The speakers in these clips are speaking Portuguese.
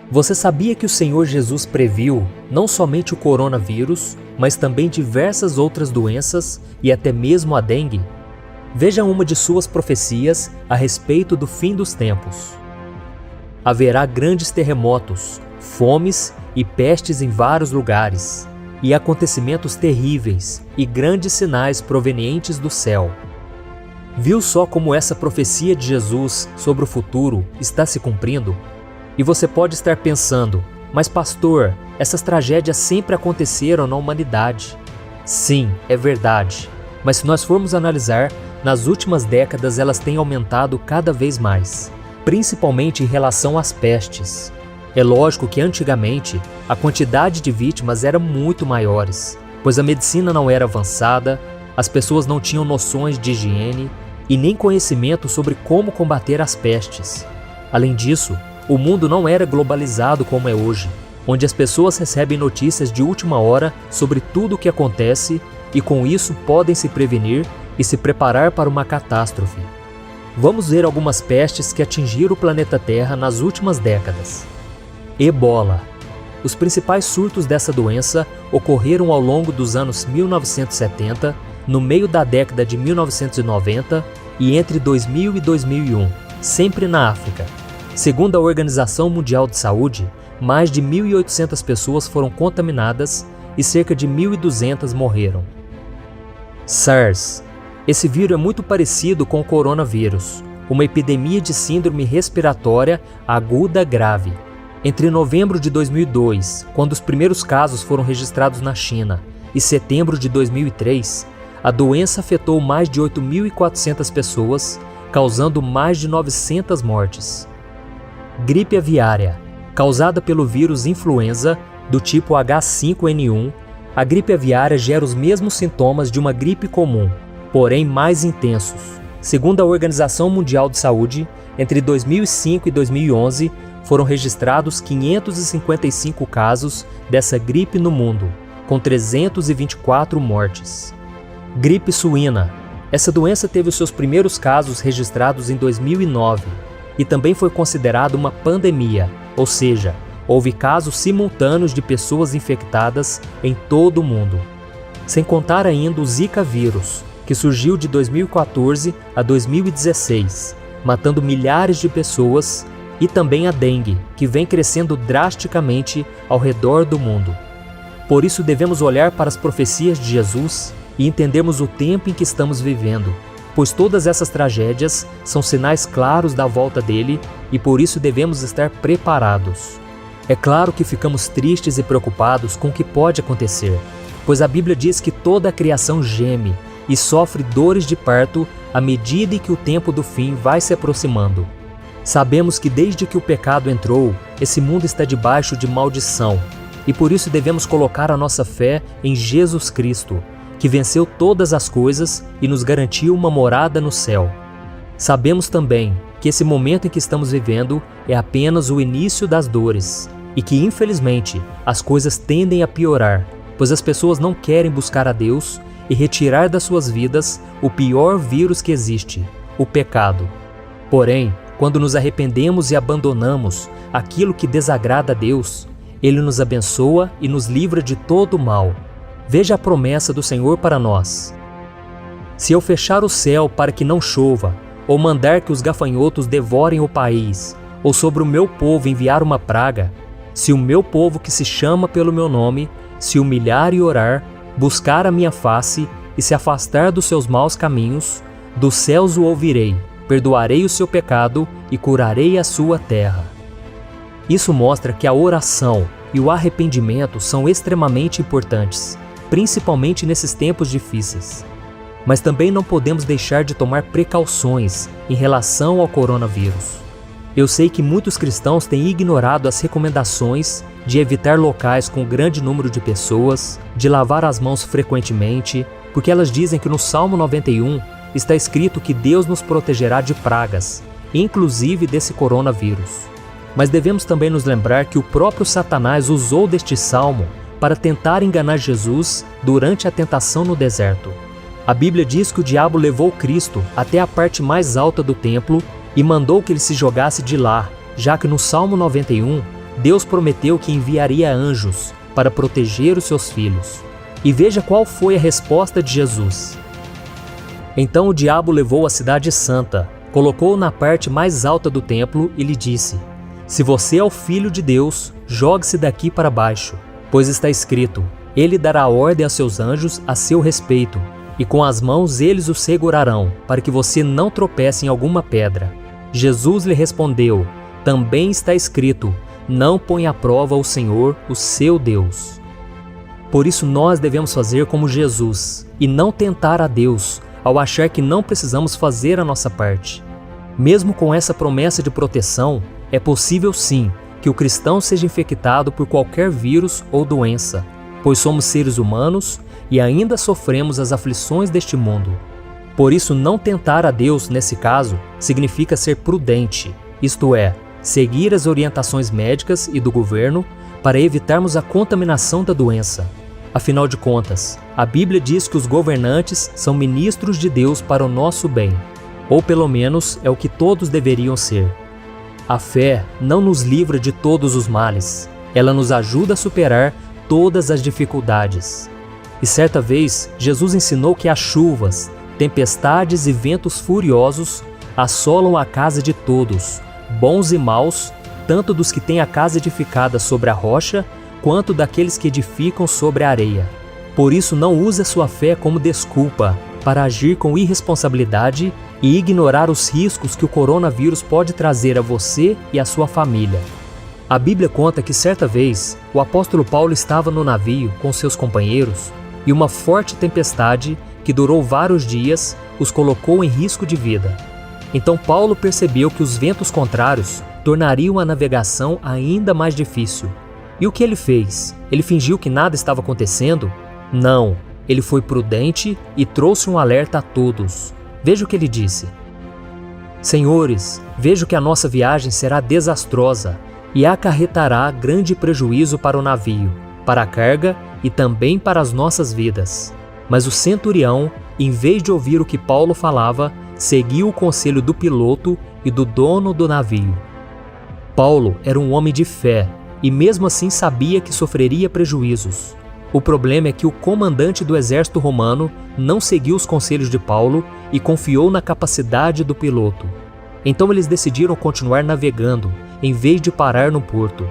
Você sabia que o Senhor Jesus previu não somente o coronavírus, mas também diversas outras doenças e até mesmo a dengue? Veja uma de suas profecias a respeito do fim dos tempos. Haverá grandes terremotos, fomes e pestes em vários lugares, e acontecimentos terríveis e grandes sinais provenientes do céu. Viu só como essa profecia de Jesus sobre o futuro está se cumprindo? E você pode estar pensando, mas pastor, essas tragédias sempre aconteceram na humanidade. Sim, é verdade, mas se nós formos analisar, nas últimas décadas elas têm aumentado cada vez mais, principalmente em relação às pestes. É lógico que antigamente a quantidade de vítimas era muito maiores, pois a medicina não era avançada, as pessoas não tinham noções de higiene e nem conhecimento sobre como combater as pestes. Além disso, o mundo não era globalizado como é hoje, onde as pessoas recebem notícias de última hora sobre tudo o que acontece e com isso podem se prevenir e se preparar para uma catástrofe. Vamos ver algumas pestes que atingiram o planeta Terra nas últimas décadas. Ebola. Os principais surtos dessa doença ocorreram ao longo dos anos 1970, no meio da década de 1990 e entre 2000 e 2001, sempre na África. Segundo a Organização Mundial de Saúde, mais de 1.800 pessoas foram contaminadas e cerca de 1.200 morreram. SARS. Esse vírus é muito parecido com o coronavírus, uma epidemia de síndrome respiratória aguda grave. Entre novembro de 2002, quando os primeiros casos foram registrados na China, e setembro de 2003, a doença afetou mais de 8.400 pessoas, causando mais de 900 mortes. Gripe aviária. Causada pelo vírus influenza do tipo H5N1, a gripe aviária gera os mesmos sintomas de uma gripe comum, porém mais intensos. Segundo a Organização Mundial de Saúde, entre 2005 e 2011, foram registrados 555 casos dessa gripe no mundo, com 324 mortes. Gripe suína. Essa doença teve os seus primeiros casos registrados em 2009 e também foi considerada uma pandemia, ou seja, houve casos simultâneos de pessoas infectadas em todo o mundo. Sem contar ainda o Zika vírus, que surgiu de 2014 a 2016, matando milhares de pessoas, e também a dengue, que vem crescendo drasticamente ao redor do mundo. Por isso devemos olhar para as profecias de Jesus e entendermos o tempo em que estamos vivendo, pois todas essas tragédias são sinais claros da volta dele e por isso devemos estar preparados. É claro que ficamos tristes e preocupados com o que pode acontecer, pois a Bíblia diz que toda a criação geme e sofre dores de parto à medida em que o tempo do fim vai se aproximando. Sabemos que desde que o pecado entrou, esse mundo está debaixo de maldição, e por isso devemos colocar a nossa fé em Jesus Cristo, que venceu todas as coisas e nos garantiu uma morada no céu. Sabemos também que esse momento em que estamos vivendo é apenas o início das dores, e que infelizmente as coisas tendem a piorar, pois as pessoas não querem buscar a Deus e retirar das suas vidas o pior vírus que existe, o pecado. Porém, quando nos arrependemos e abandonamos aquilo que desagrada a Deus, Ele nos abençoa e nos livra de todo o mal. Veja a promessa do Senhor para nós. Se eu fechar o céu para que não chova, ou mandar que os gafanhotos devorem o país, ou sobre o meu povo enviar uma praga, se o meu povo que se chama pelo meu nome, se humilhar e orar, buscar a minha face e se afastar dos seus maus caminhos, dos céus o ouvirei, perdoarei o seu pecado e curarei a sua terra. Isso mostra que a oração e o arrependimento são extremamente importantes, principalmente nesses tempos difíceis. Mas também não podemos deixar de tomar precauções em relação ao coronavírus. Eu sei que muitos cristãos têm ignorado as recomendações de evitar locais com grande número de pessoas, de lavar as mãos frequentemente, porque elas dizem que no Salmo 91 está escrito que Deus nos protegerá de pragas, inclusive desse coronavírus. Mas devemos também nos lembrar que o próprio Satanás usou deste salmo para tentar enganar Jesus durante a tentação no deserto. A Bíblia diz que o diabo levou Cristo até a parte mais alta do templo e mandou que ele se jogasse de lá, já que no Salmo 91 Deus prometeu que enviaria anjos para proteger os seus filhos. E veja qual foi a resposta de Jesus. Então o diabo levou a cidade santa, colocou-o na parte mais alta do templo e lhe disse: Se você é o Filho de Deus, jogue-se daqui para baixo, pois está escrito: Ele dará ordem a seus anjos a seu respeito, e com as mãos eles o segurarão, para que você não tropece em alguma pedra. Jesus lhe respondeu: Também está escrito: Não ponha à prova o Senhor, o seu Deus. Por isso nós devemos fazer como Jesus, e não tentar a Deus, ao achar que não precisamos fazer a nossa parte. Mesmo com essa promessa de proteção, é possível sim que o cristão seja infectado por qualquer vírus ou doença, pois somos seres humanos e ainda sofremos as aflições deste mundo. Por isso, não tentar a Deus, nesse caso, significa ser prudente, isto é, seguir as orientações médicas e do governo para evitarmos a contaminação da doença. Afinal de contas, a Bíblia diz que os governantes são ministros de Deus para o nosso bem, ou pelo menos é o que todos deveriam ser. A fé não nos livra de todos os males, ela nos ajuda a superar todas as dificuldades. E certa vez, Jesus ensinou que as chuvas, tempestades e ventos furiosos assolam a casa de todos, bons e maus, tanto dos que têm a casa edificada sobre a rocha, quanto daqueles que edificam sobre a areia. Por isso, não use a sua fé como desculpa para agir com irresponsabilidade e ignorar os riscos que o coronavírus pode trazer a você e a sua família. A Bíblia conta que certa vez, o apóstolo Paulo estava no navio com seus companheiros e uma forte tempestade, que durou vários dias, os colocou em risco de vida. Então Paulo percebeu que os ventos contrários tornariam a navegação ainda mais difícil. E o que ele fez? Ele fingiu que nada estava acontecendo? Não, ele foi prudente e trouxe um alerta a todos. Veja o que ele disse: Senhores, vejo que a nossa viagem será desastrosa e acarretará grande prejuízo para o navio, para a carga e também para as nossas vidas. Mas o centurião, em vez de ouvir o que Paulo falava, seguiu o conselho do piloto e do dono do navio. Paulo era um homem de fé e mesmo assim sabia que sofreria prejuízos. O problema é que o comandante do exército romano não seguiu os conselhos de Paulo e confiou na capacidade do piloto. Então eles decidiram continuar navegando, em vez de parar no porto.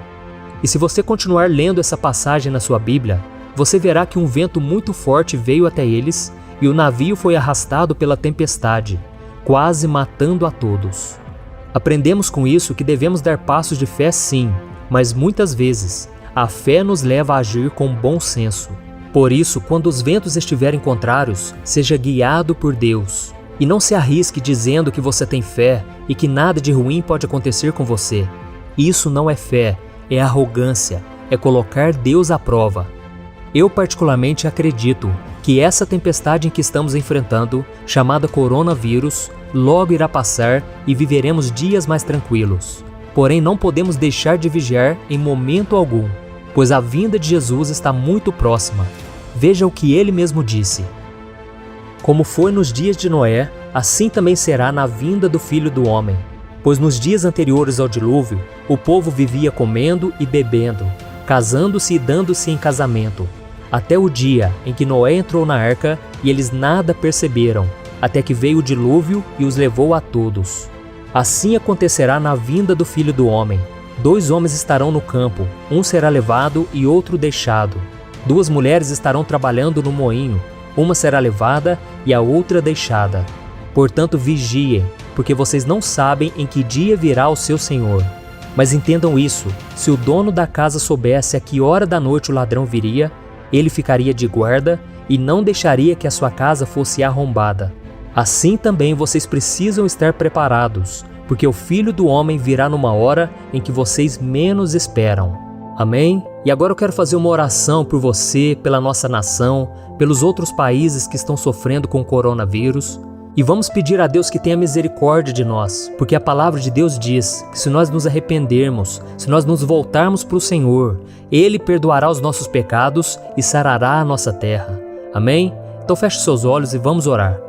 E se você continuar lendo essa passagem na sua Bíblia, você verá que um vento muito forte veio até eles e o navio foi arrastado pela tempestade, quase matando a todos. Aprendemos com isso que devemos dar passos de fé sim, mas muitas vezes a fé nos leva a agir com bom senso. Por isso, quando os ventos estiverem contrários, seja guiado por Deus. E não se arrisque dizendo que você tem fé e que nada de ruim pode acontecer com você. Isso não é fé, é arrogância, é colocar Deus à prova. Eu particularmente acredito que essa tempestade em que estamos enfrentando, chamada coronavírus, logo irá passar e viveremos dias mais tranquilos. Porém, não podemos deixar de vigiar em momento algum, pois a vinda de Jesus está muito próxima. Veja o que ele mesmo disse: Como foi nos dias de Noé, assim também será na vinda do Filho do Homem. Pois nos dias anteriores ao dilúvio, o povo vivia comendo e bebendo, casando-se e dando-se em casamento, até o dia em que Noé entrou na arca e eles nada perceberam, até que veio o dilúvio e os levou a todos. Assim acontecerá na vinda do Filho do Homem. 2 homens estarão no campo, um será levado e outro deixado. 2 mulheres estarão trabalhando no moinho, uma será levada e a outra deixada. Portanto, vigiem, porque vocês não sabem em que dia virá o seu Senhor. Mas entendam isso, se o dono da casa soubesse a que hora da noite o ladrão viria, ele ficaria de guarda e não deixaria que a sua casa fosse arrombada. Assim também vocês precisam estar preparados, porque o Filho do Homem virá numa hora em que vocês menos esperam. Amém? E agora eu quero fazer uma oração por você, pela nossa nação, pelos outros países que estão sofrendo com o coronavírus. E vamos pedir a Deus que tenha misericórdia de nós, porque a palavra de Deus diz que se nós nos arrependermos, se nós nos voltarmos para o Senhor, Ele perdoará os nossos pecados e sarará a nossa terra. Amém? Então feche seus olhos e vamos orar.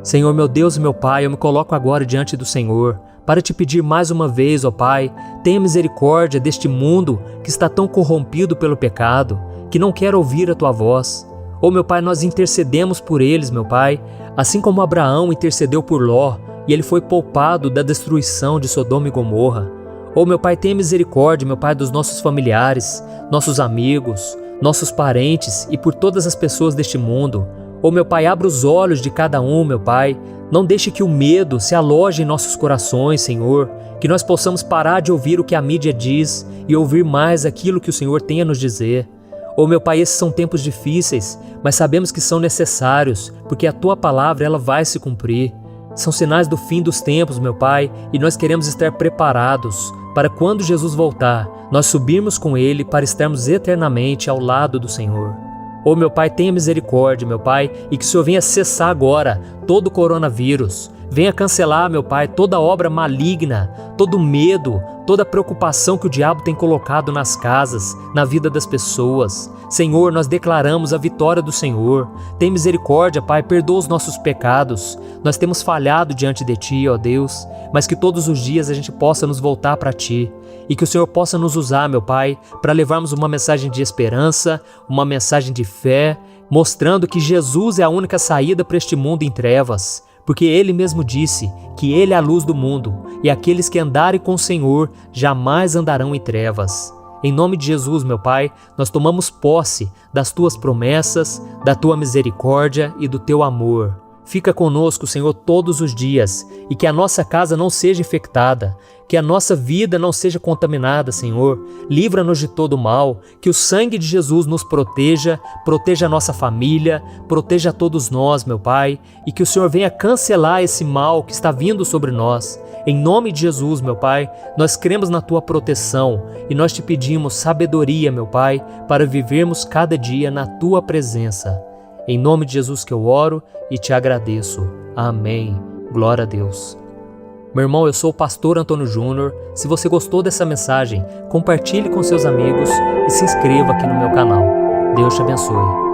Senhor, meu Deus e meu Pai, eu me coloco agora diante do Senhor para te pedir mais uma vez, ó Pai, tenha misericórdia deste mundo que está tão corrompido pelo pecado, que não quer ouvir a Tua voz. Ó meu Pai, nós intercedemos por eles, meu Pai, assim como Abraão intercedeu por Ló, e ele foi poupado da destruição de Sodoma e Gomorra. Ó meu Pai, tenha misericórdia, meu Pai, dos nossos familiares, nossos amigos, nossos parentes e por todas as pessoas deste mundo. Ó meu Pai, abra os olhos de cada um, meu Pai. Não deixe que o medo se aloje em nossos corações, Senhor, que nós possamos parar de ouvir o que a mídia diz e ouvir mais aquilo que o Senhor tem a nos dizer. Ó meu Pai, esses são tempos difíceis, mas sabemos que são necessários, porque a Tua palavra ela vai se cumprir. São sinais do fim dos tempos, meu Pai, e nós queremos estar preparados para quando Jesus voltar, nós subirmos com Ele para estarmos eternamente ao lado do Senhor. Ó meu Pai, tenha misericórdia, meu Pai, e que o Senhor venha cessar agora todo o coronavírus. Venha cancelar, meu Pai, toda obra maligna, todo medo, toda preocupação que o diabo tem colocado nas casas, na vida das pessoas. Senhor, nós declaramos a vitória do Senhor. Tem misericórdia, Pai, perdoa os nossos pecados. Nós temos falhado diante de Ti, ó Deus, mas que todos os dias a gente possa nos voltar para Ti e que o Senhor possa nos usar, meu Pai, para levarmos uma mensagem de esperança, uma mensagem de fé, mostrando que Jesus é a única saída para este mundo em trevas. Porque Ele mesmo disse que Ele é a luz do mundo, e aqueles que andarem com o Senhor jamais andarão em trevas. Em nome de Jesus, meu Pai, nós tomamos posse das Tuas promessas, da Tua misericórdia e do Teu amor. Fica conosco, Senhor, todos os dias, e que a nossa casa não seja infectada, que a nossa vida não seja contaminada, Senhor. Livra-nos de todo mal, que o sangue de Jesus nos proteja, proteja a nossa família, proteja a todos nós, meu Pai, e que o Senhor venha cancelar esse mal que está vindo sobre nós. Em nome de Jesus, meu Pai, nós cremos na Tua proteção e nós te pedimos sabedoria, meu Pai, para vivermos cada dia na Tua presença. Em nome de Jesus que eu oro e te agradeço. Amém. Glória a Deus. Meu irmão, eu sou o pastor Antônio Júnior. Se você gostou dessa mensagem, compartilhe com seus amigos e se inscreva aqui no meu canal. Deus te abençoe.